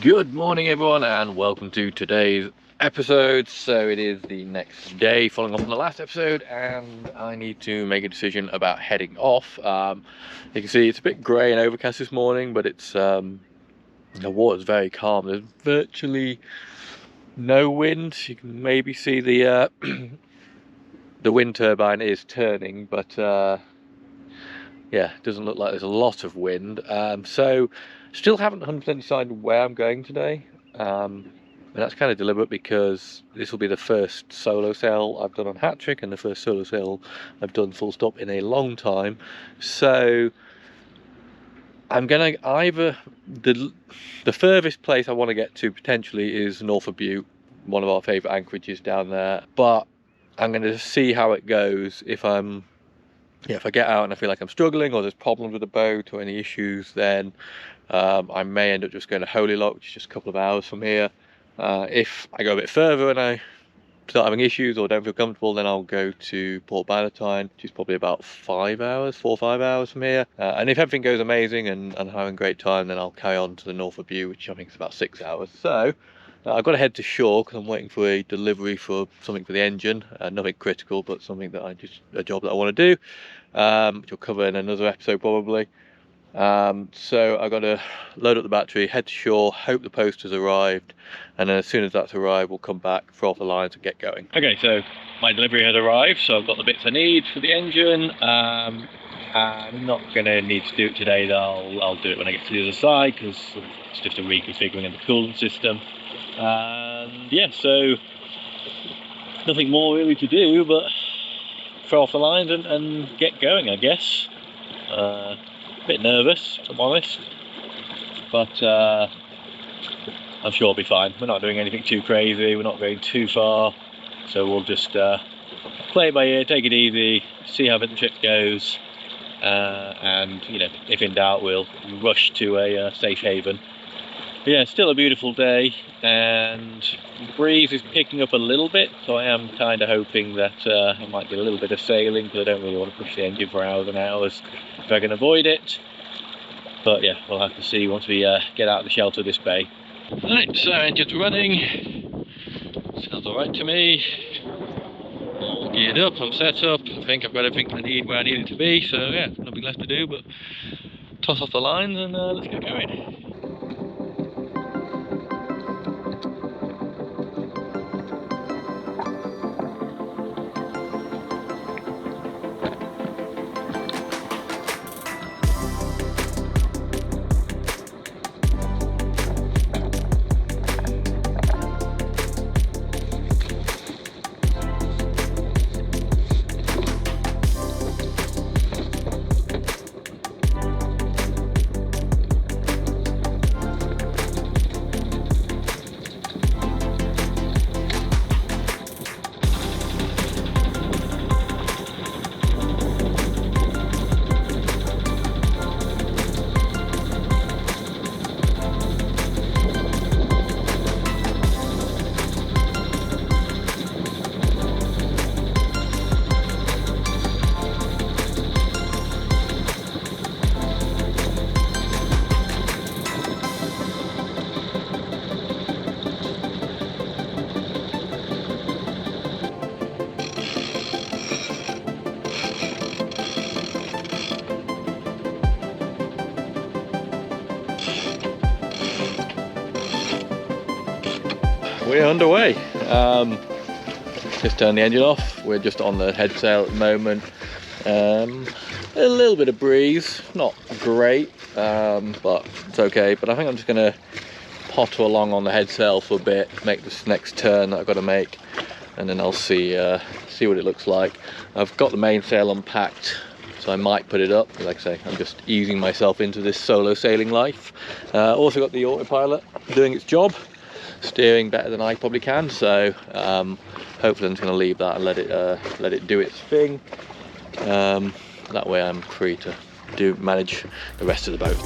Good morning everyone and welcome to today's episode. So it is the next day following on from the last episode and I need to make a decision about heading off. You can see it's a bit grey and overcast this morning, but it's the water's very calm. There's virtually no wind. You can maybe see the the wind turbine is turning, but yeah, it doesn't look like there's a lot of wind. So still haven't 100% decided where I'm going today. And that's kind of deliberate because this will be the first solo sail I've done on Hat Trick and the first solo sail I've done full stop in a long time. So I'm gonna either the furthest place I want to get to potentially is Norfolk Butte, one of our favourite anchorages down there. But I'm going to see how it goes. If I get out and I feel like I'm struggling or there's problems with the boat or any issues, then I may end up just going to Holy Lock, which is just a couple of hours from here. If I go a bit further and I start having issues or don't feel comfortable, then I'll go to Port Valentine, which is probably about 4 or 5 hours from here. And if everything goes amazing and I'm having a great time, then I'll carry on to the Norfolk Butte, which I think is about 6 hours. So I've got to head to shore because I'm waiting for a delivery for something for the engine. Nothing critical, but something that a job that I want to do, which I'll cover in another episode probably. So I've got to load up the battery, head to shore, hope the post has arrived, and then as soon as that's arrived, we'll come back, throw off the lines and get going. Okay, so my delivery has arrived, so I've got the bits I need for the engine. I'm not going to need to do it today, though. I'll do it when I get to the other side because it's just a reconfiguring of the coolant system. And yeah, so nothing more really to do but throw off the lines and get going, I guess. A bit nervous, if I'm honest, but I'm sure I'll be fine. We're not doing anything too crazy, we're not going too far, so we'll just play it by ear, take it easy, see how the trip goes, and you know, if in doubt, we'll rush to a safe haven. But yeah, still a beautiful day, and the breeze is picking up a little bit, so I am kind of hoping that I might get a little bit of sailing, because I don't really want to push the engine for hours and hours if I can avoid it. But yeah, we'll have to see once we get out of the shelter of this bay. Right, so engine's running. Sounds alright to me. All geared up, I'm set up. I think I've got everything I need where I need it to be, so yeah, nothing left to do but toss off the lines and let's get going. We're underway. Just turned the engine off. We're just on the head sail at the moment. A little bit of breeze, not great, but it's okay. But I think I'm just going to potter along on the head sail for a bit, make this next turn that I've got to make, and then I'll see what it looks like. I've got the mainsail unpacked, so I might put it up. Like I say, I'm just easing myself into this solo sailing life. Also got the autopilot doing its job, steering better than I probably can, so hopefully I'm just going to leave that and let it do its thing. That way I'm free to manage the rest of the boat.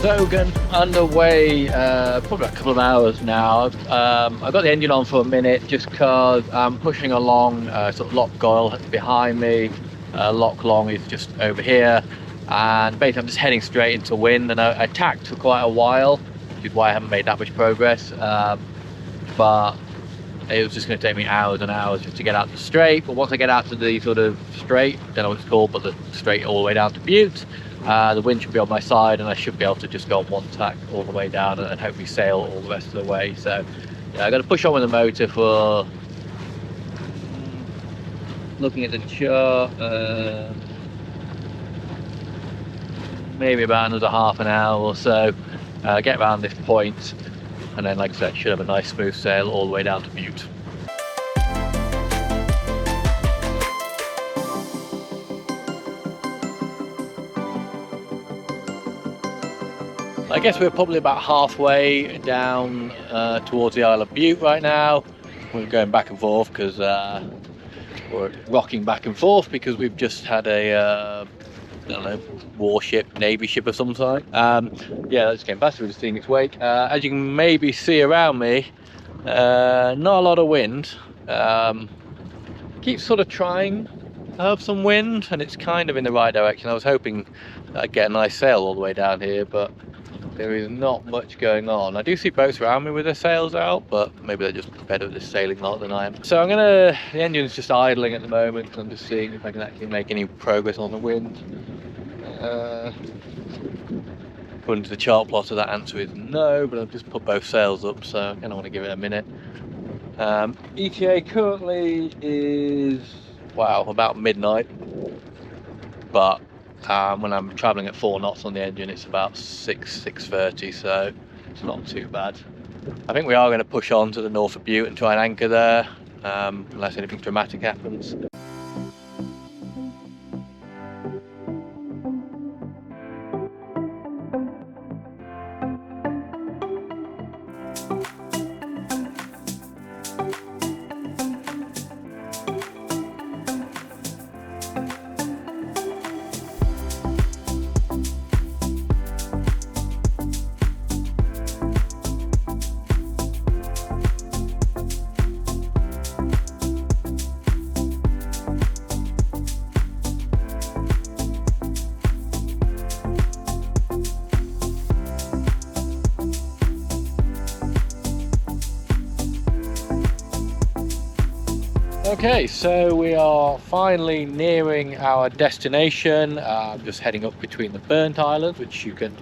So getting underway, probably a couple of hours now. I've got the engine on for a minute just because I'm pushing along. Sort of lock coil behind me, lock long is just over here, and basically I'm just heading straight into wind. And I tacked for quite a while, which is why I haven't made that much progress. But it was just going to take me hours and hours just to get out to straight. But once I get out to the sort of straight, don't know what it's called, but the straight all the way down to Butte, the wind should be on my side, and I should be able to just go on one tack all the way down and hopefully sail all the rest of the way. So yeah, I got to push on with the motor for, looking at the chart, maybe about another half an hour or so. Get around this point, and then, like I said, should have a nice smooth sail all the way down to Butte. I guess we're probably about halfway down towards the Isle of Butte right now. We're going back and forth because we're rocking back and forth because we've just had a I don't know, warship, navy ship of some sort. Yeah, that's getting past. We're just seeing its wake. As you can maybe see around me, not a lot of wind. Keeps sort of trying to have some wind, and it's kind of in the right direction. I was hoping I'd get a nice sail all the way down here, but there is not much going on. I do see boats around me with their sails out, but maybe they're just better at this sailing lot than I am. So the engine's just idling at the moment, because I'm just seeing if I can actually make any progress on the wind. According to the chart plotter, that answer is no, but I've just put both sails up, so I kind of want to give it a minute. ETA currently is, wow, about midnight, but when I'm travelling at 4 knots on the engine, it's about 6:30, so it's not too bad. I think we are going to push on to the north of Butte and try and anchor there, unless anything dramatic happens. Okay, so we are finally nearing our destination. I'm just heading up between the Burnt Islands, which you can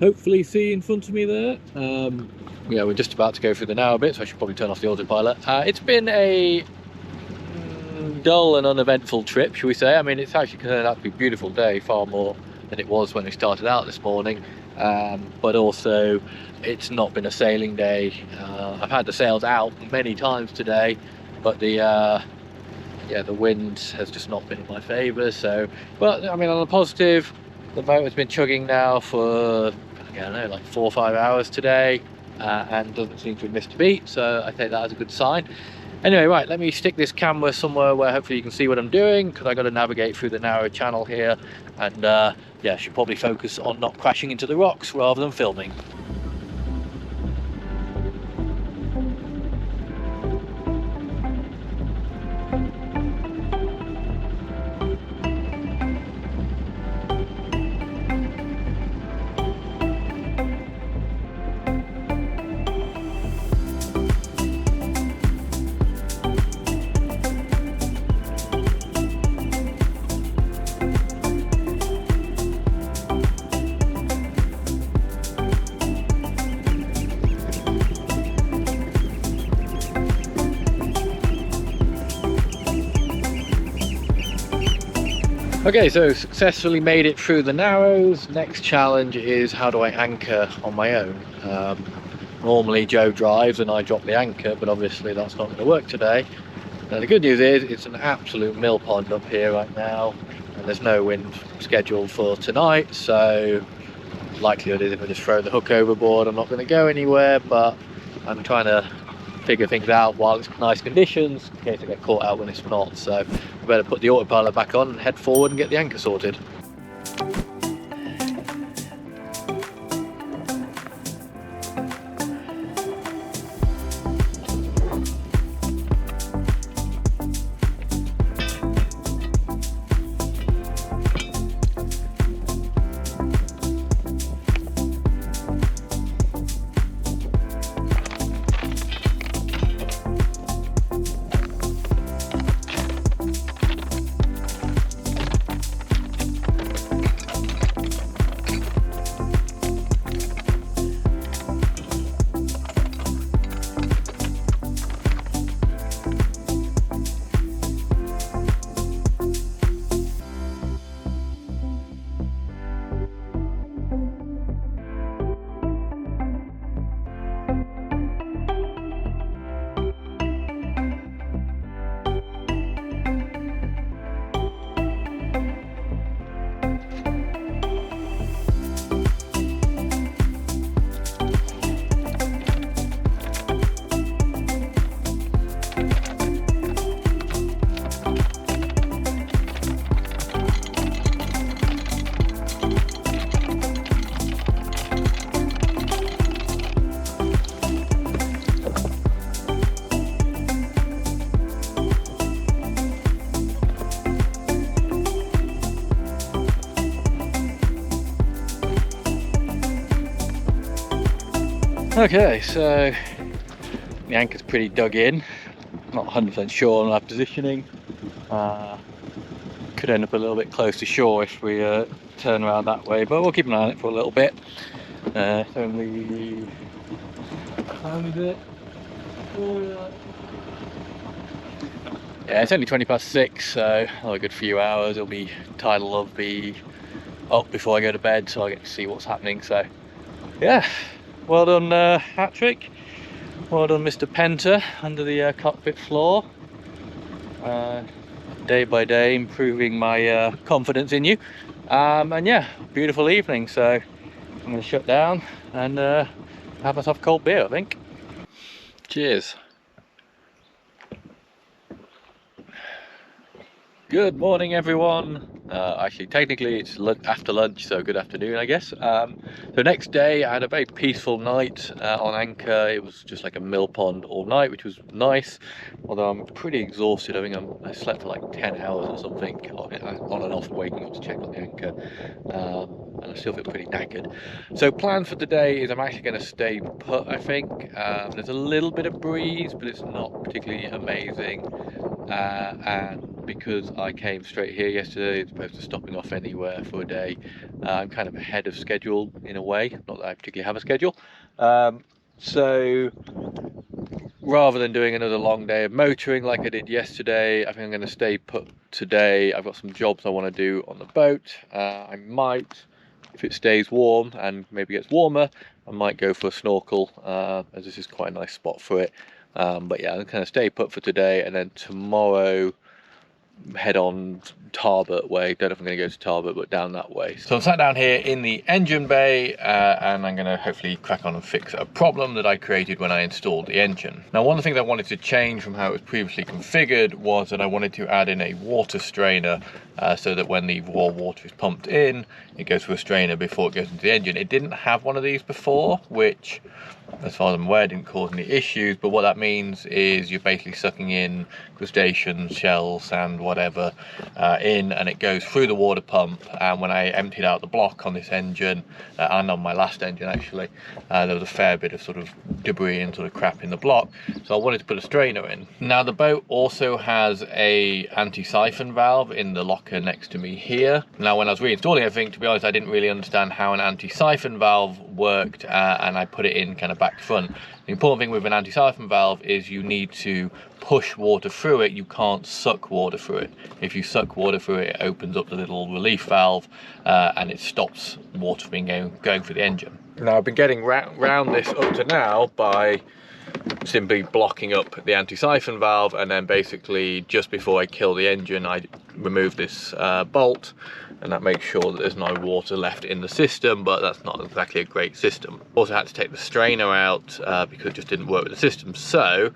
hopefully see in front of me there. Yeah, we're just about to go through the narrow bit, so I should probably turn off the autopilot. It's been a dull and uneventful trip, shall we say. I mean, it's actually turned out to be a beautiful day, far more than it was when we started out this morning. But also, it's not been a sailing day. I've had the sails out many times today, but the wind has just not been in my favour. So, but I mean, on the positive, the motor's been chugging now for, I don't know, like 4 or 5 hours today, and doesn't seem to have missed a beat. So I take that as a good sign. Anyway, right, let me stick this camera somewhere where hopefully you can see what I'm doing, because I got to navigate through the narrow channel here, and yeah, should probably focus on not crashing into the rocks rather than filming. Okay, so successfully made it through the Narrows. Next challenge is, how do I anchor on my own? Normally Joe drives and I drop the anchor, but obviously that's not going to work today. Now the good news is it's an absolute mill pond up here right now, and there's no wind scheduled for tonight, so likelihood is if I just throw the hook overboard I'm not going to go anywhere, but I'm trying to figure things out while it's nice conditions in case I get caught out when it's not. So I better put the autopilot back on and head forward and get the anchor sorted. Okay, so the anchor's pretty dug in. Not 100% sure on our positioning. Could end up a little bit close to shore if we turn around that way, but we'll keep an eye on it for a little bit. It's only, how is it? Yeah, it's only 6:20, so a good few hours. It'll be tidal will be up before I go to bed, so I get to see what's happening. So yeah, well done Patrick, well done Mr. Penter under the cockpit floor. Day by day improving my confidence in you, and yeah, beautiful evening. So I'm going to shut down and have myself a cold beer, I think. Cheers. Good morning, everyone. Actually, technically it's after lunch, so good afternoon, I guess. The next day I had a very peaceful night on anchor. It was just like a mill pond all night, which was nice, although I'm pretty exhausted. I think I slept for like 10 hours or something on and off, waking up to check on the anchor, and I still feel pretty knackered. So plan for today is I'm actually going to stay put, I think. There's a little bit of breeze, but it's not particularly amazing, and because I came straight here yesterday as opposed to stopping off anywhere for a day, I'm kind of ahead of schedule in a way. Not that I particularly have a schedule, so rather than doing another long day of motoring like I did yesterday, I think I'm going to stay put today. I've got some jobs I want to do on the boat. I might, if it stays warm and maybe gets warmer, I might go for a snorkel, as this is quite a nice spot for it. But yeah, I'm going to stay put for today, and then tomorrow head on Tarbert way. Don't know if I'm going to go to Tarbert, but down that way. So I'm sat down here in the engine bay, and I'm going to hopefully crack on and fix a problem that I created when I installed the engine. Now, one of the things I wanted to change from how it was previously configured was that I wanted to add in a water strainer, so that when the raw water is pumped in, it goes through a strainer before it goes into the engine. It didn't have one of these before, which, as far as I'm aware, didn't cause any issues, but what that means is you're basically sucking in crustaceans, shells, sand, whatever, in, and it goes through the water pump. And when I emptied out the block on this engine, and on my last engine actually, there was a fair bit of sort of debris and sort of crap in the block, so I wanted to put a strainer in. Now the boat also has a anti-siphon valve in the locker next to me here. Now when I was reinstalling everything, to be honest, I didn't really understand how an anti-siphon valve worked, and I put it in kind of back front. The important thing with an anti-siphon valve is you need to push water through it. You can't suck water through it. If you suck water through it, it opens up the little relief valve, and it stops water from going through the engine. Now I've been getting round this up to now by simply blocking up the anti-siphon valve, and then basically just before I kill the engine I remove this bolt, and that makes sure that there's no water left in the system, but that's not exactly a great system. Also had to take the strainer out because it just didn't work with the system, so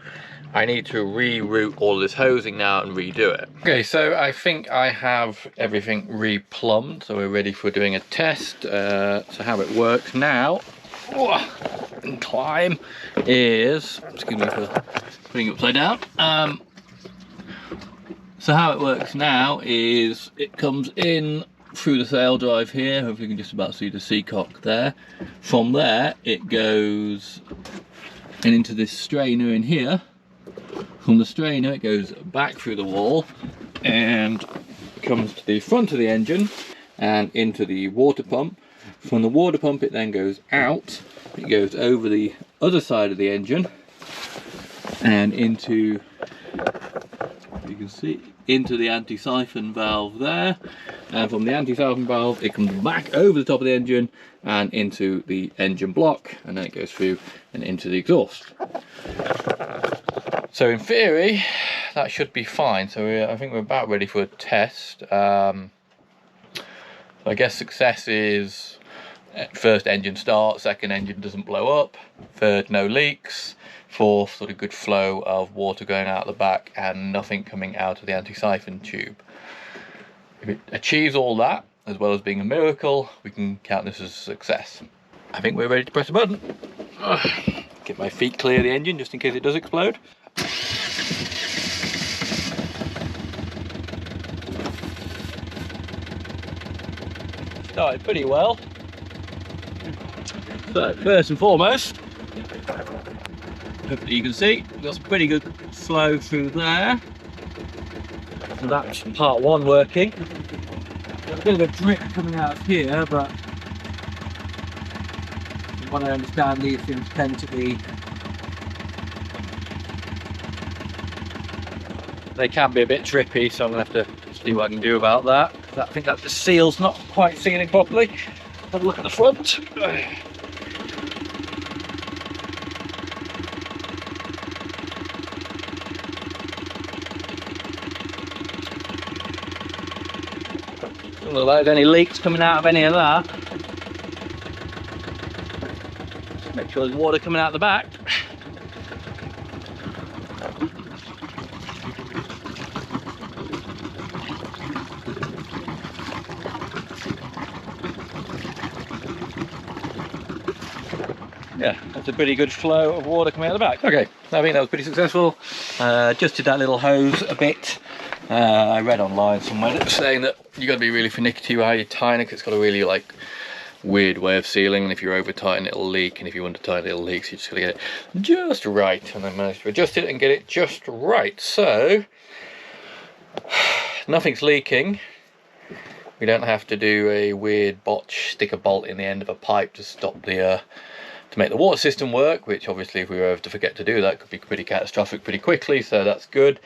I need to reroute all of this hosing now and redo it. Okay, so I think I have everything replumbed, so we're ready for doing a test. So how it works now, and climb, is, excuse me for putting it upside down. So how it works now is it comes in through the sail drive here. Hopefully you can just about see the seacock there. From there it goes and into this strainer in here. From the strainer it goes back through the wall and comes to the front of the engine and into the water pump. From the water pump it then goes out. It goes over the other side of the engine and into, you can see, into the anti-siphon valve there, and from the anti-siphon valve it comes back over the top of the engine and into the engine block, and then it goes through and into the exhaust. So in theory that should be fine. So I think we're about ready for a test. I guess success is first engine start, second engine doesn't blow up, third no leaks, fourth sort of good flow of water going out the back and nothing coming out of the anti-siphon tube. If it achieves all that, as well as being a miracle, we can count this as a success. I think we're ready to press a button. Get my feet clear of the engine just in case it does explode. Started pretty well. So first and foremost Hopefully you can see, we've got some pretty good flow through there. So that's part one working. Got a bit of a drip coming out of here, but from what I understand, these things tend to be... They can be a bit drippy, so I'm going to have to see what I can do about that. I think that the seal's not quite sealing properly. Have a look at the front. Doesn't look like there's any leaks coming out of any of that. Just make sure there's water coming out the back. Yeah, that's a pretty good flow of water coming out the back. Okay, I think that was pretty successful. Adjusted that little hose a bit. I read online somewhere that was saying that you got to be really finicky with how you tighten it, because it's got a really like weird way of sealing, and if you're over tighten it'll leak, and if you under tighten it'll leak, so you just got to get it just right. And I managed to adjust it and get it just right. So nothing's leaking. We don't have to do a weird botch, stick a bolt in the end of a pipe to stop the to make the water system work, which obviously if we were ever to forget to do that could be pretty catastrophic pretty quickly, so that's good.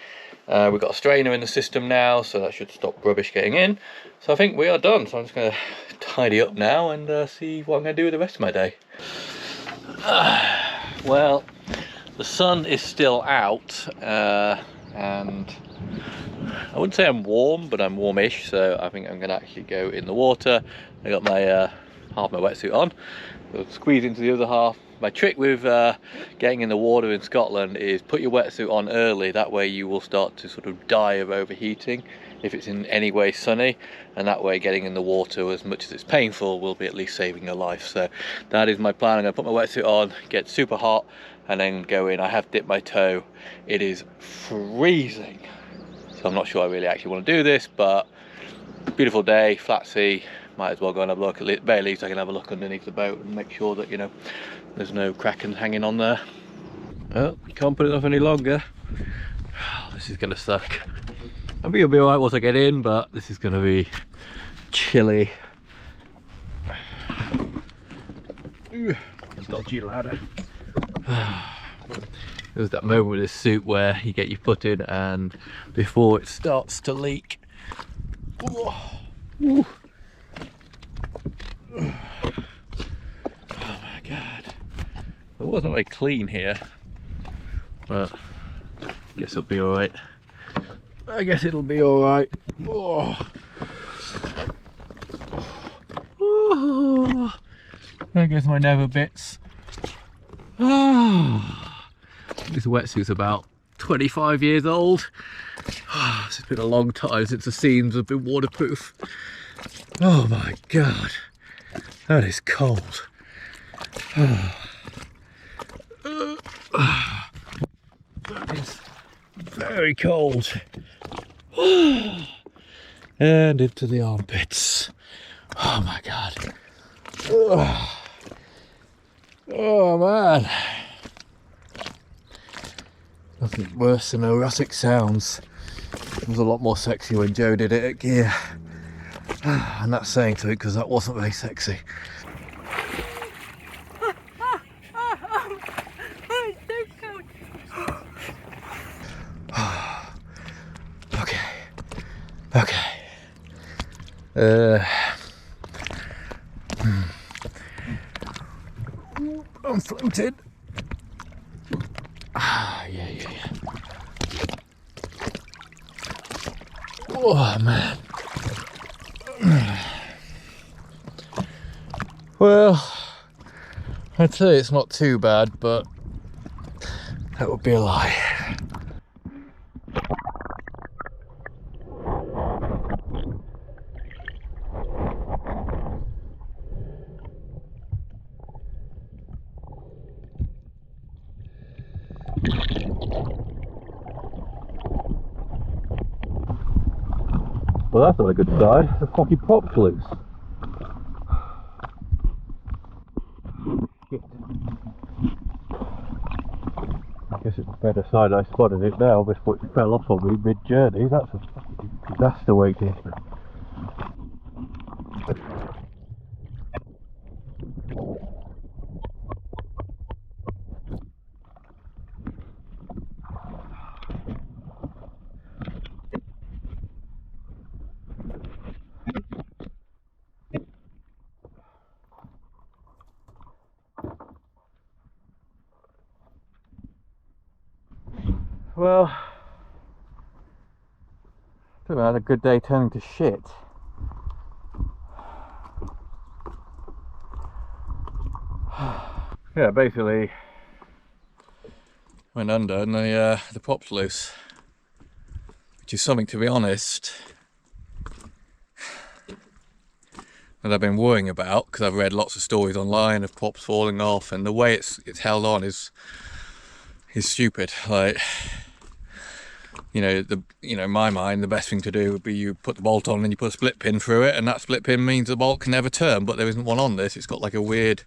We've got a strainer in the system now, so that should stop rubbish getting in. So I think we are done, so I'm just going to tidy up now and see what I'm going to do with the rest of my day. Well, the sun is still out, and I wouldn't say I'm warm, but I'm warmish, so I think I'm going to actually go in the water. I got my half my wetsuit on. So squeeze into the other half. My trick with getting in the water in Scotland is put your wetsuit on early, that way you will start to sort of die of overheating if it's in any way sunny, and that way getting in the water, as much as it's painful, will be at least saving your life. So that is my plan. I'm going to put my wetsuit on, get super hot, and then go in. I have dipped my toe. It is freezing, so I'm not sure I really actually want to do this, but beautiful day, flat sea, might as well go and have a look. At the very least I can have a look underneath the boat and make sure that, you know, there's no krakens hanging on there. Well, you can't put it off any longer. This is gonna suck. I think it'll be alright once I get in, but this is gonna be chilly. Dodgy ladder. There's that moment with this suit where you get your foot in and before it starts to leak. Ooh. Oh my god. It wasn't very clean here, but I guess it'll be alright. Oh. Oh. There goes my nether bits. Oh. This wetsuit's about 25 years old. Oh, it's been a long time since the seams have been waterproof. Oh my god, that is cold. That is very cold. And into the armpits. Oh my god. Oh man. Nothing worse than erotic sounds. It was a lot more sexy when Joe did it at gear. And that's saying something, because that wasn't very sexy. Okay. I'm floated. Yeah. Oh man. Well, I'd say it's not too bad, but that would be a lie. Well, that's not a good sign. The fucking pop's loose. Shit. better side I spotted it now before it fell off on me mid-journey. That's a fucking disaster waiting. Well, I don't know, I had a good day turning to shit. Yeah, basically went under and the pop's loose, which is something, to be honest, that I've been worrying about, because I've read lots of stories online of pops falling off, and the way it's held on is stupid. Like, in my mind, the best thing to do would be you put the bolt on and you put a split pin through it, and that split pin means the bolt can never turn, but there isn't one on this. It's got like a weird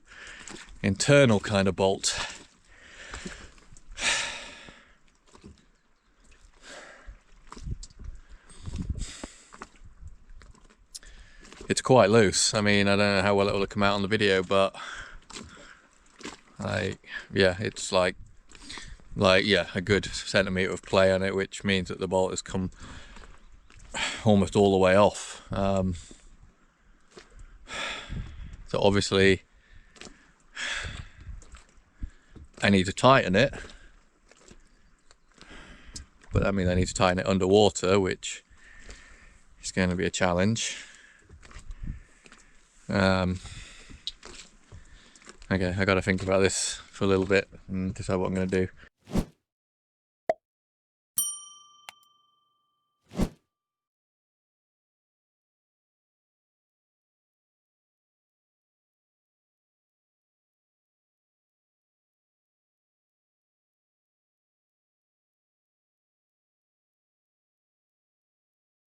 internal kind of bolt. It's quite loose. I mean, I don't know how well it will come out on the video, but yeah, it's like a good centimetre of play on it, which means that the bolt has come almost all the way off. So obviously I need to tighten it, but that means I need to tighten it underwater, which is going to be a challenge. Okay, I got to think about this for a little bit and decide what I'm going to do.